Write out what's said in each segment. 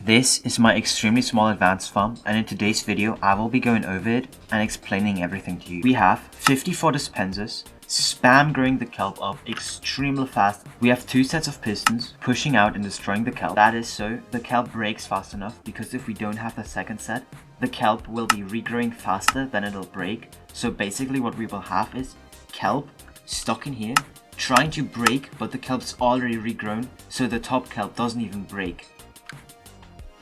This is my extremely small advanced farm, and in today's video I will be going over it and explaining everything to you. We have 54 dispensers, spam growing the kelp up extremely fast. We have 2 sets of pistons pushing out and destroying the kelp. That is so the kelp breaks fast enough, because if we don't have the second set, the kelp will be regrowing faster than it'll break. So basically what we will have is kelp stuck in here trying to break, but the kelp's already regrown, so the top kelp doesn't even break.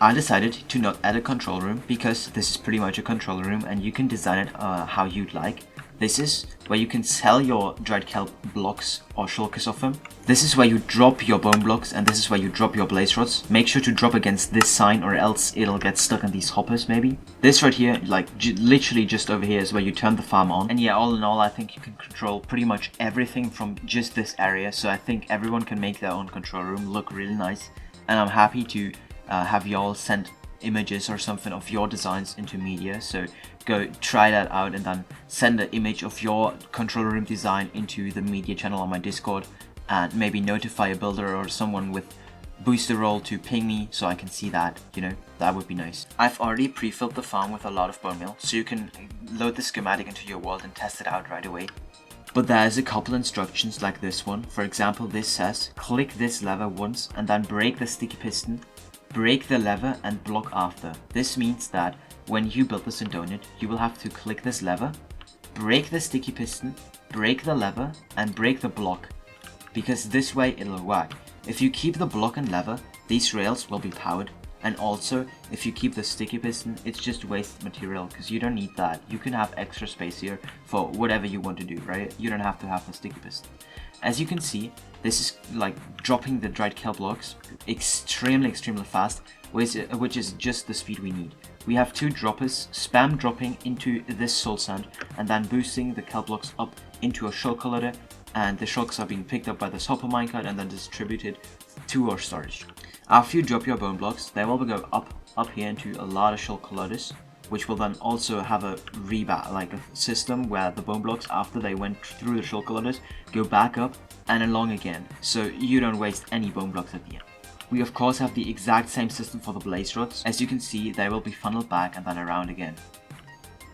I decided to not add a control room because this is pretty much a control room and you can design it how you'd like. This is where you can sell your dried kelp blocks or shulkers of them. This is where you drop your bone blocks, and this is where you drop your blaze rods. Make sure to drop against this sign or else it'll get stuck in these hoppers maybe. This right here, like literally just over here, is where you turn the farm on. And yeah, all in all, I think you can control pretty much everything from just this area. So I think everyone can make their own control room look really nice. And I'm happy to have y'all send images or something of your designs into media, so go try that out and then send an image of your control room design into the media channel on my Discord, and maybe notify a builder or someone with booster roll to ping me so I can see that, you know, that would be nice. I've already pre-filled the farm with a lot of bone meal, so you can load the schematic into your world and test it out right away. But there's a couple instructions like this one. For example, this says click this lever once and then break the sticky piston, break the lever and block after. This means that when you build this in Donut, you will have to click this lever, break the sticky piston, break the lever and break the block, because this way it'll work. If you keep the block and lever, these rails will be powered, and also if you keep the sticky piston, it's just waste material because you don't need that. You can have extra space here for whatever you want to do, right? You don't have to have the sticky piston. As you can see, this is like dropping the dried kelp blocks extremely fast, which is just the speed we need. We have 2 droppers spam dropping into this soul sand and then boosting the kelp blocks up into a shulker loader, and the shulkers are being picked up by this hopper minecart and then distributed to our storage. After you drop your bone blocks, they will go up here into a lot of shulker loaders, which will then also have a like a system where the bone blocks, after they went through the shulker loaders, go back up and along again, so you don't waste any bone blocks at the end. We of course have the exact same system for the blaze rods. As you can see, they will be funneled back and then around again.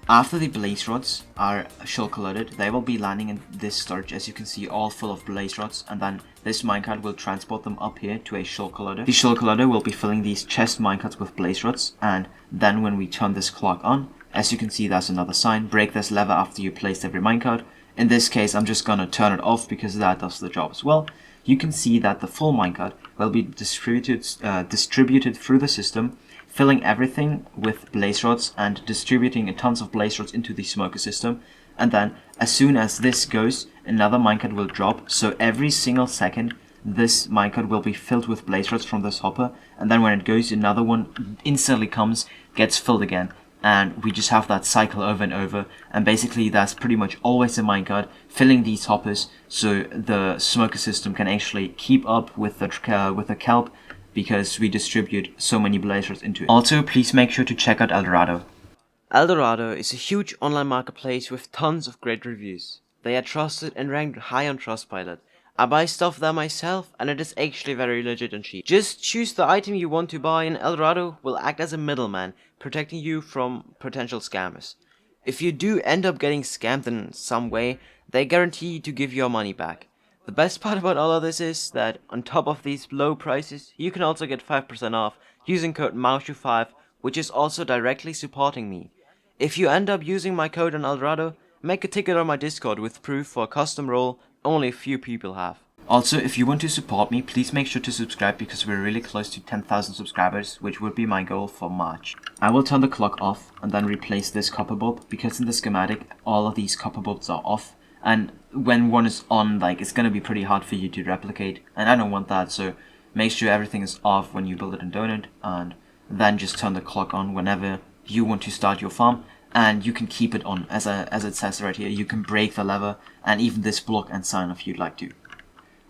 After the blaze rods are shulker loaded, they will be landing in this storage, as you can see, all full of blaze rods, and then this minecart will transport them up here to a shulker loader. The shulker loader will be filling these chest minecarts with blaze rods, and then when we turn this clock on, as you can see, there's another sign, break this lever after you placed every minecart. In this case, I'm just gonna turn it off because that does the job as well. You can see that the full minecart will be distributed through the system, filling everything with blaze rods and distributing tons of blaze rods into the smoker system. And then as soon as this goes, another minecart will drop, so every single second this minecart will be filled with blaze rods from this hopper, and then when it goes, another one instantly comes, gets filled again, and we just have that cycle over and over. And basically that's pretty much always a minecart filling these hoppers, so the smoker system can actually keep up with the kelp, because we distribute so many blaze rods into it. Also, please make sure to check out Eldorado. Eldorado is a huge online marketplace with tons of great reviews. They are trusted and ranked high on Trustpilot. I buy stuff there myself, and it is actually very legit and cheap. Just choose the item you want to buy and Eldorado will act as a middleman, protecting you from potential scammers. If you do end up getting scammed in some way, they guarantee to give your money back. The best part about all of this is that on top of these low prices, you can also get 5% off using code MAUSHU5, which is also directly supporting me. If you end up using my code on Eldorado, make a ticket on my Discord with proof for a custom role only a few people have. Also, if you want to support me, please make sure to subscribe because we're really close to 10,000 subscribers, which would be my goal for March. I will turn the clock off and then replace this copper bulb, because in the schematic all of these copper bulbs are off, and when one is on, like, it's gonna be pretty hard for you to replicate, and I don't want that, so make sure everything is off when you build it in Donut, and then just turn the clock on whenever you want to start your farm. And you can keep it on, as it says right here. You can break the lever and even this block and sign if you'd like to.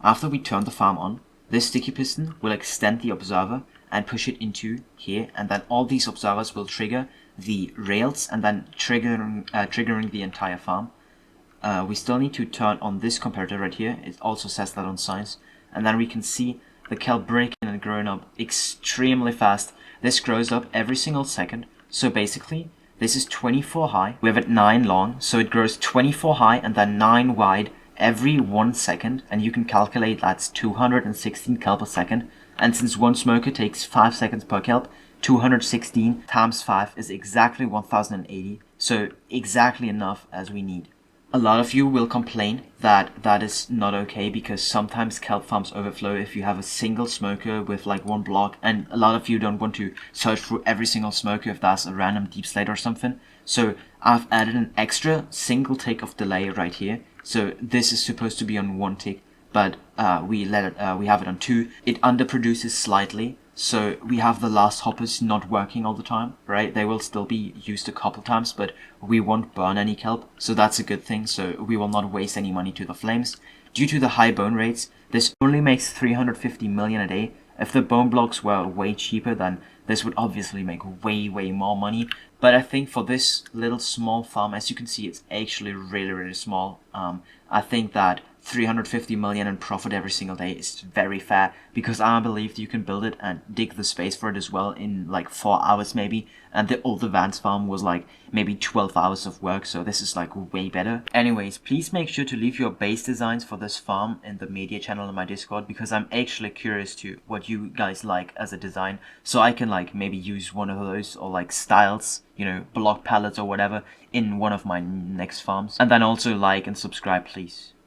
After we turn the farm on, this sticky piston will extend the observer and push it into here, and then all these observers will trigger the rails and then triggering the entire farm. We still need to turn on this comparator right here. It also says that on signs, and then we can see the kelp breaking and growing up extremely fast. this grows up every single second. So basically, this is 24 high. We have it 9 long, so it grows 24 high and then 9 wide every 1 second. And you can calculate that's 216 kelp a second. And since one smoker takes 5 seconds per kelp, 216 times 5 is exactly 1080. So exactly enough as we need. A lot of you will complain that that is not okay because sometimes kelp farms overflow if you have a single smoker with like one block, and a lot of you don't want to search through every single smoker if that's a random deep slate or something. So I've added an extra single tick of delay right here. So this is supposed to be on 1 tick, but we have it on 2. It underproduces slightly. So we have the last hoppers not working all the time, right? They will still be used a couple times, but we won't burn any kelp, so that's a good thing. So we will not waste any money to the flames. Due to the high bone rates, this only makes 350 million a day. If the bone blocks were way cheaper, then this would obviously make way more money. But I think for this little small farm, as you can see, it's actually really small. I think that 350 million in profit every single day is very fair, because I believe you can build it and dig the space for it as well in like 4 hours maybe, and the old advanced farm was like maybe 12 hours of work, so this is like way better. Anyways, please make sure to leave your base designs for this farm in the media channel in my Discord, because I'm actually curious to what you guys like as a design, so I can like maybe use one of those, or like styles, you know, block palettes or whatever in one of my next farms. And then also like and subscribe, please.